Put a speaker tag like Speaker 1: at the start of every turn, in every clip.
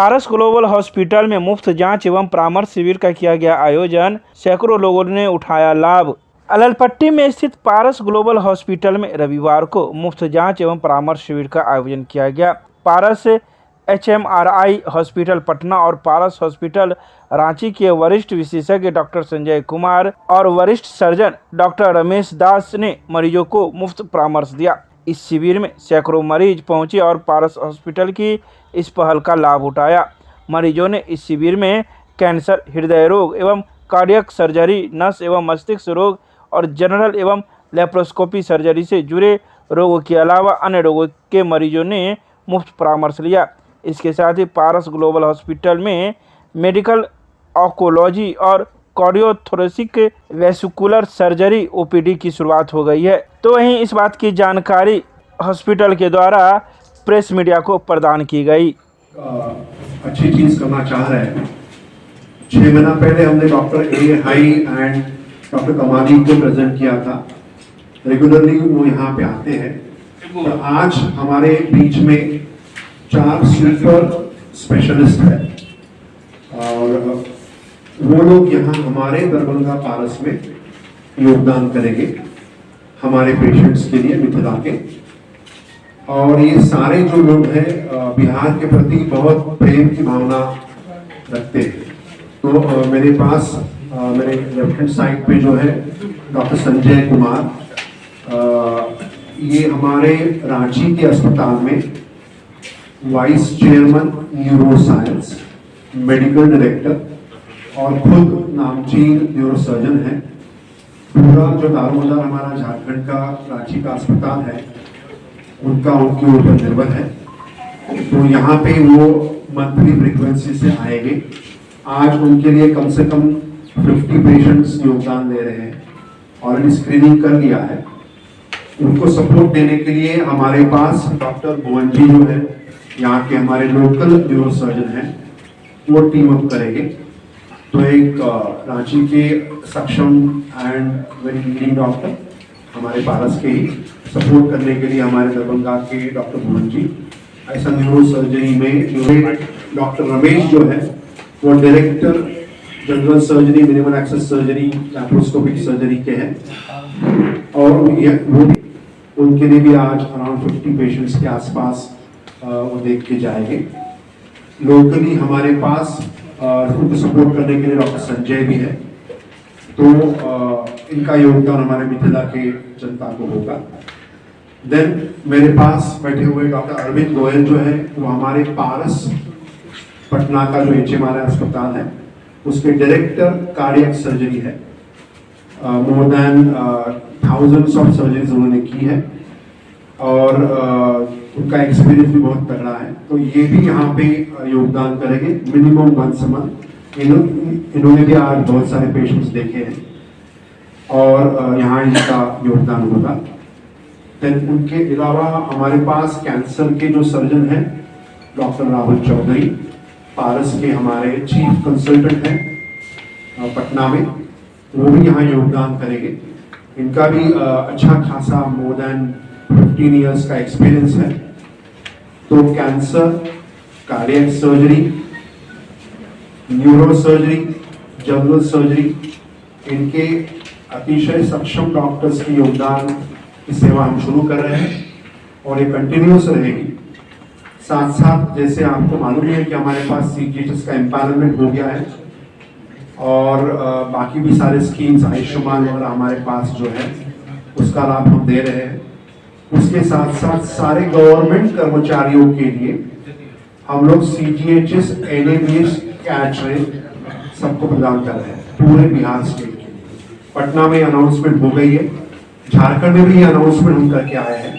Speaker 1: पारस global hospital में मुफ्त जांच एवं परामर्श शिविर का किया गया आयोजन, सैकड़ों लोगों ने उठाया लाभ। अललपट्टी में स्थित पारस ग्लोबल हॉस्पिटल में रविवार को मुफ्त जांच एवं परामर्श शिविर का आयोजन किया गया। पारस HMRI हॉस्पिटल पटना और पारस हॉस्पिटल रांची के वरिष्ठ विशेषज्ञ डॉक्टर संजय कुमार और वरिष्ठ सर्जन डॉक्टर रमेश दास ने मरीजों को मुफ्त परामर्श दिया। इस शिविर में सैकड़ों मरीज पहुंचे और पारस हॉस्पिटल की इस पहल का लाभ उठाया। मरीजों ने इस शिविर में कैंसर, हृदय रोग एवं कार्डियक सर्जरी, नस एवं मस्तिष्क रोग और जनरल एवं लेप्रोस्कोपी सर्जरी से जुड़े रोगों के अलावा अन्य रोगों के मरीजों ने मुफ्त परामर्श लिया। इसके साथ ही पारस ग्लोबल हॉस्पिटल में मेडिकल ऑन्कोलॉजी और कार्डियोथोरेसिक वेस्कुलर सर्जरी OPD की शुरुआत हो गई है। तो वहीं इस बात की जानकारी हॉस्पिटल के द्वारा प्रेस मीडिया को प्रदान की गई।
Speaker 2: अच्छी चीज करना चाह रहे हैं। 6 महीना पहले हमने doctor A high and doctor कमाली को प्रेजेंट किया था। रेगुलरली वो यहाँ पे आते हैं। तो आज हमारे बीच में 4 सुपर स्पेशलिस्ट हैं और वो लोग यहाँ हमारे दरभंगा पारस में योगदान करेंगे हमारे पेशेंट्स के लिए मिथिला के। और ये सारे जो लोग हैं बिहार के प्रति बहुत प्रेम की भावना रखते हैं। तो मेरे पास मेरे लेफ्ट हैंड साइड पे जो है डॉक्टर संजय कुमार, ये हमारे रांची के अस्पताल में vice chairman neuro science, medical director और खुद नामचीन न्यूरोसर्जन है। पूरा जो दारोमदार हमारा झारखंड का रांची का अस्पताल है उनका उनके ऊपर निर्भर है। तो यहाँ पे वो मंथली फ्रीक्वेंसी से आएंगे। आज उनके लिए कम से कम 50 पेशेंट्स योगदान दे रहे हैं और स्क्रीनिंग कर लिया है। उनको सपोर्ट देने के लिए हमारे पास डॉक्टर भुवन जी जो है यहाँ के हमारे लोकल न्यूरोसर्जन हैं, वो टीम अप करेंगे। तो एक रांची के सक्षम एंड वेरी लीडिंग डॉक्टर हमारे पारस के ही सपोर्ट करने के लिए हमारे दरभंगा के डॉक्टर भुवन जी। ऐसा न्यूरो सर्जरी में डॉक्टर रमेश जो है वो director general surgery, minimal access surgery, laparoscopic surgery के हैं और वो उनके लिए भी आज अराउंड 50 पेशेंट्स के आसपास वो देख के जाएंगे। लोकली हमारे पास उनको सपोर्ट करने के लिए डॉक्टर संजय भी है। तो इनका योगदान हमारे मिथिला के जनता को होगा। देन मेरे पास बैठे हुए डॉक्टर अरविंद गोयल जो है वो हमारे पारस पटना का जो HMRI अस्पताल है उसके डायरेक्टर कार्डियक सर्जरी है। More than thousands of surgeries उन्होंने की है और उनका एक्सपीरियंस भी बहुत तगड़ा है। तो ये भी यहाँ पे योगदान करेंगे मिनिमम वंस अ मंथ। इन्होंने भी आज बहुत सारे पेशेंट्स देखे हैं और यहाँ इनका योगदान होगा। देन उनके अलावा हमारे पास कैंसर के जो सर्जन हैं डॉक्टर राहुल चौधरी, पारस के हमारे चीफ कंसल्टेंट हैं पटना में, वो भी यहाँ योगदान करेंगे। इनका भी अच्छा खासा मोर देन 15 इयर्स का एक्सपीरियंस है। तो cancer, cardiac surgery, neuro surgery, general surgery, इनके अतिशय सक्षम डॉक्टर्स की योगदान की सेवा हम शुरू कर रहे हैं और ये कंटिन्यूस रहेगी। साथ साथ जैसे आपको मालूम है कि हमारे पास CGHS का एम्पावरमेंट हो गया है और बाकी भी सारे स्कीम्स आयुष्मान वगैरह हमारे पास जो है उसका लाभ हम दे रहे हैं। उसके साथ साथ सारे गवर्नमेंट कर्मचारियों के लिए हम लोग CGHS, NABH, कैच सबको प्रदान कर रहे हैं पूरे बिहार स्टेट के लिए। पटना में अनाउंसमेंट हो गई है, झारखंड में भी अनाउंसमेंट हम करके आए हैं।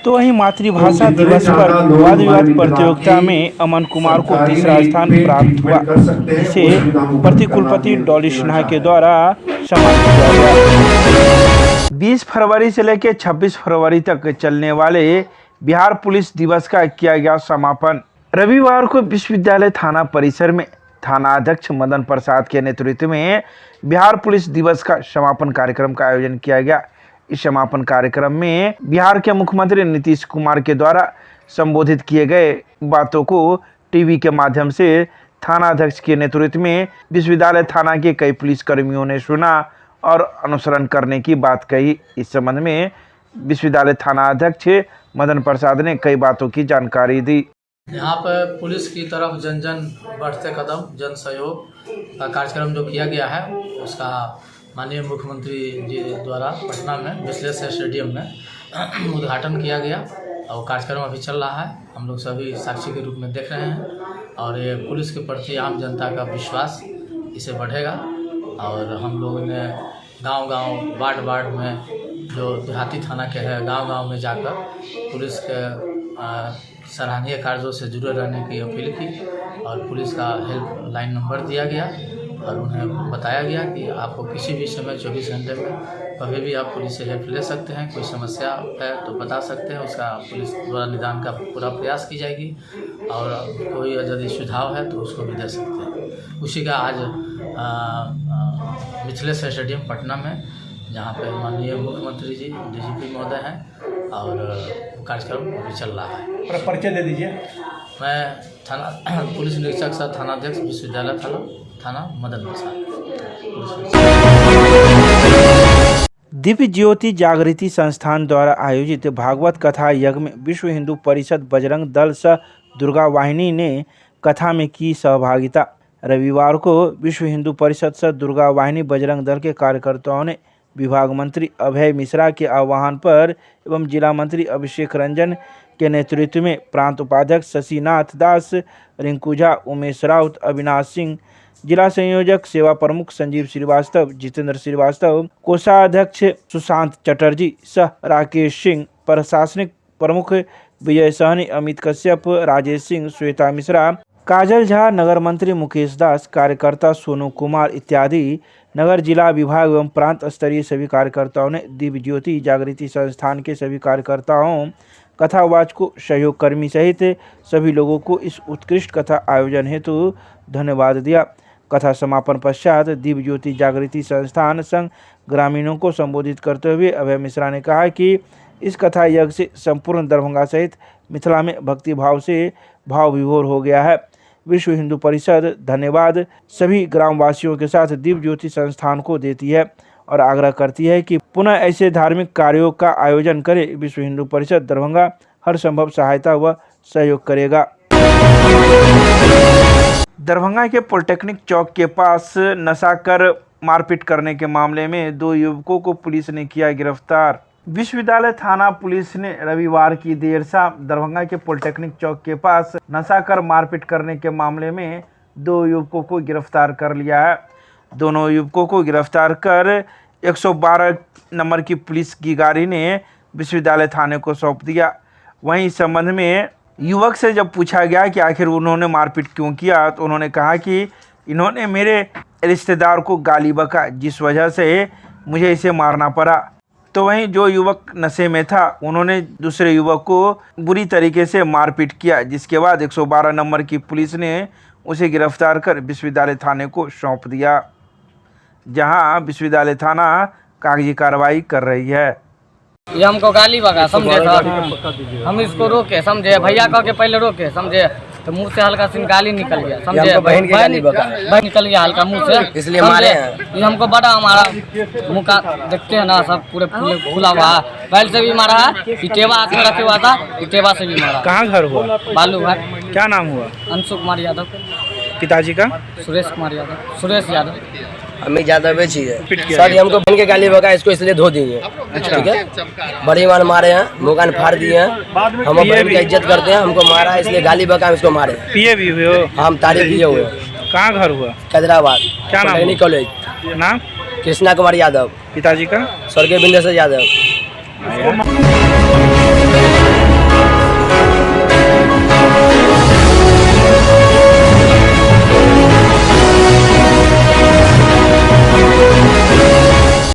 Speaker 1: तो वहीं मातृभाषा दिवस पर वाद विवाद प्रतियोगिता में अमन कुमार को तीसरा स्थान प्राप्त हुआ, जिसे प्रतिकुलपति डॉली सिन्हा के द्वारा सम्मानित किया गया। 20 फरवरी से लेकर 26 फरवरी तक चलने वाले बिहार पुलिस दिवस का किया गया समापन। रविवार को विश्वविद्यालय थाना परिसर में थाना अध्यक्ष मदन प्रसाद के नेतृत्व में बिहार पुलिस दिवस का समापन कार्यक्रम का आयोजन किया गया। इस समापन कार्यक्रम में बिहार के मुख्यमंत्री नीतीश कुमार के द्वारा संबोधित किए गए बातों को टीवी के माध्यम से थाना अध्यक्ष के नेतृत्व में विश्वविद्यालय थाना के कई पुलिस कर्मियों ने सुना और अनुसरण करने की बात कही। इस संबंध में विश्वविद्यालय थाना अध्यक्ष मदन प्रसाद ने कई बातों की जानकारी दी।
Speaker 3: यहाँ पर पुलिस की तरफ जन जन बढ़ते कदम जन सहयोग का कार्यक्रम जो किया गया है उसका माननीय मुख्यमंत्री जी द्वारा पटना में विश्लेषण स्टेडियम में उद्घाटन किया गया और कार्यक्रम अभी चल रहा है। हम लोग सभी साक्षी के रूप में देख रहे हैं और ये पुलिस के प्रति आम जनता का विश्वास इसे बढ़ेगा और हम लोगों ने गांव-गांव वार्ड में जो देहाती थाना के है गांव-गांव में जाकर पुलिस के सराहनीय कार्यों से जुड़े रहने की अपील की और पुलिस का हेल्पलाइन नंबर दिया गया और उन्हें बताया गया कि आपको किसी भी समय 24 घंटे में कभी भी आप पुलिस से हेल्प ले सकते हैं। कोई समस्या है तो बता सकते हैं, उसका पुलिस द्वारा निदान का पूरा प्रयास की जाएगी और कोई यदि सुझाव है तो उसको भी दे सकते हैं। उसी का आज मिथिलेश स्टेडियम पटना में जहाँ पे माननीय मुख्यमंत्री जी डीजीपी महोदय हैं और कार्यक्रम अभी चल रहा है।
Speaker 1: परिचय दे दीजिए।
Speaker 3: मैं थाना पुलिस निरीक्षक सह थानाध्यक्ष विश्वविद्यालय थाना मदन प्रसाद।
Speaker 1: दिव्य ज्योति जागृति संस्थान द्वारा आयोजित भागवत कथा यज्ञ में विश्व हिंदू परिषद बजरंग दल सह दुर्गा वाहिनी ने कथा में की सहभागिता। रविवार को विश्व हिंदू परिषद सह दुर्गा वाहिनी बजरंग दल के कार्यकर्ताओं ने विभाग मंत्री अभय मिश्रा के आह्वान पर एवं जिला मंत्री अभिषेक रंजन के नेतृत्व में प्रांत उपाध्यक्ष शशिनाथ दास, रिंकू झा, उमेश राउत, अविनाश सिंह, जिला संयोजक सेवा प्रमुख संजीव श्रीवास्तव, जितेंद्र श्रीवास्तव, कोषाध्यक्ष सुशांत चटर्जी सह राकेश सिंह, प्रशासनिक प्रमुख विजय सहनी, अमित कश्यप, राजेश सिंह, श्वेता मिश्रा, काजल झा, नगर मंत्री मुकेश दास, कार्यकर्ता सोनू कुमार इत्यादि नगर जिला विभाग एवं प्रांत स्तरीय सभी कार्यकर्ताओं ने दिव्य ज्योति जागृति संस्थान के सभी कार्यकर्ताओं, कथावाचकों, सहयोग कर्मी सहित सभी लोगों को इस उत्कृष्ट कथा आयोजन हेतु धन्यवाद दिया। कथा समापन पश्चात दिव्य ज्योति जागृति संस्थान संघ ग्रामीणों को संबोधित करते हुए अभय मिश्रा ने कहा कि इस कथा यज्ञ से संपूर्ण दरभंगा सहित मिथिला में भक्ति भाव से भाव विभोर हो गया है। विश्व हिंदू परिषद धन्यवाद सभी ग्रामवासियों के साथ दिव्य ज्योति संस्थान को देती है और आग्रह करती है कि पुनः ऐसे धार्मिक कार्यों का आयोजन करे। विश्व हिंदू परिषद दरभंगा हर संभव सहायता व सहयोग करेगा। दरभंगा के पॉलिटेक्निक चौक के पास नशा कर मारपीट करने के मामले में 2 युवकों को पुलिस ने किया गिरफ्तार। विश्वविद्यालय थाना पुलिस ने रविवार की देर शाम दरभंगा के पॉलिटेक्निक चौक के पास नशा कर मारपीट करने के मामले में 2 युवकों को गिरफ्तार कर लिया है। दोनों युवकों को गिरफ्तार कर 112 नंबर की पुलिस की गाड़ी ने विश्वविद्यालय थाने को सौंप दिया। वहीं इस संबंध में युवक से जब पूछा गया कि आखिर उन्होंने मारपीट क्यों किया तो उन्होंने कहा कि इन्होंने मेरे रिश्तेदार को गाली बका जिस वजह से मुझे इसे मारना पड़ा। तो वहीं जो युवक नशे में था उन्होंने दूसरे युवक को बुरी तरीके से मारपीट किया, जिसके बाद 112 नंबर की पुलिस ने उसे गिरफ्तार कर विश्वविद्यालय थाने को सौंप दिया, जहां विश्वविद्यालय थाना कागजी कार्रवाई कर रही है।
Speaker 4: ये हमको गाली बका समझे सर, हम इसको रोके समझे, भैया कह के पहले रोके समझे तो मुंह से हल्का सी गाली निकल गया समझे, बहन निकल गया हल्का मुंह से, इसलिए मारे हैं। ये हमको बड़ा हमारा मुँह का देखते हैं ना सब पूरे फूला हुआ है, बैल से भी मारा है, इटेवा हाथ में रखे हुआ था, इटेवा से भी मारा।
Speaker 1: कहाँ घर हुआ?
Speaker 4: बालू भाई।
Speaker 1: क्या नाम हुआ?
Speaker 4: अंशु कुमार यादव।
Speaker 1: पिताजी का?
Speaker 4: सुरेश कुमार यादव। सुरेश यादव।
Speaker 5: अमित यादव बेची है सर। हमको बहन के गाली बका, इसको इसलिए धो दिए। ठीक है, बड़ी मार मारे हैं, मुकान फाड़ दिए हैं। हम बहन की इज्जत करते हैं, हमको मारा इसलिए गाली बका, हम इसको मारे।
Speaker 1: पिए भी हुए हो?
Speaker 5: हम तारीफ किए हुए।
Speaker 1: कहाँ घर हुआ?
Speaker 5: हैदराबाद।
Speaker 1: क्या नाम?
Speaker 5: कॉलेज।
Speaker 1: नाम?
Speaker 5: कृष्णा कुमार यादव।
Speaker 1: पिताजी का?
Speaker 5: स्वर्गीय बिंदेश्वर यादव।